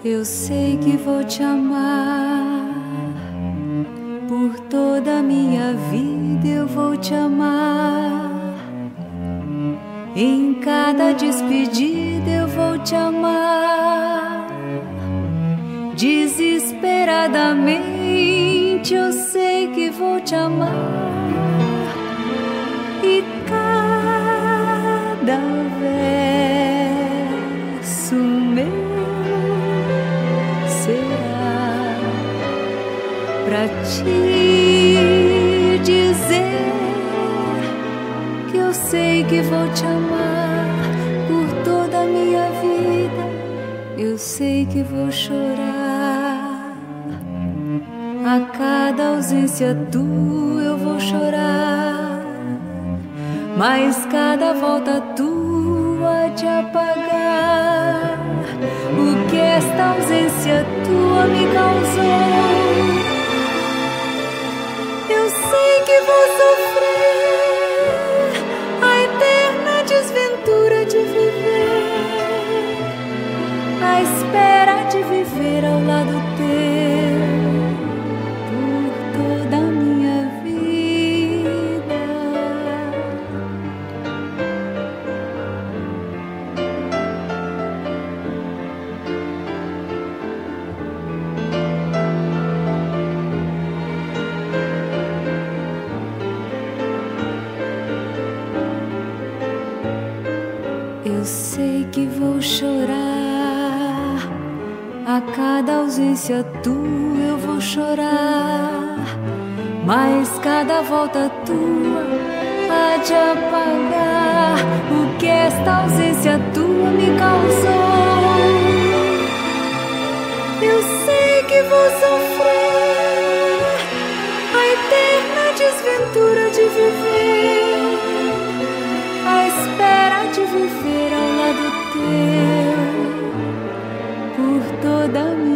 Eu sei que vou te amar, por toda a minha vida eu vou te amar. Em cada despedida eu vou te amar. Desesperadamente eu sei que vou te amar. E cada verso meu será pra te dizer que eu sei que vou te amar por toda a minha vida. Eu sei que vou chorar a cada ausência tua, eu vou chorar, mas cada volta tua de apagar o que esta ausência tua me causou. Eu sei que vou sofrer a eterna desventura de viver, a espera de viver ao lado teu por toda a minha vida. Eu sei que vou chorar a cada ausência tua, eu vou chorar, mas cada volta tua há de apagar o que esta ausência tua me causou. Eu sei que vou sofrer a eterna desventura de viver, a espera de viver ao lado teu por toda a minha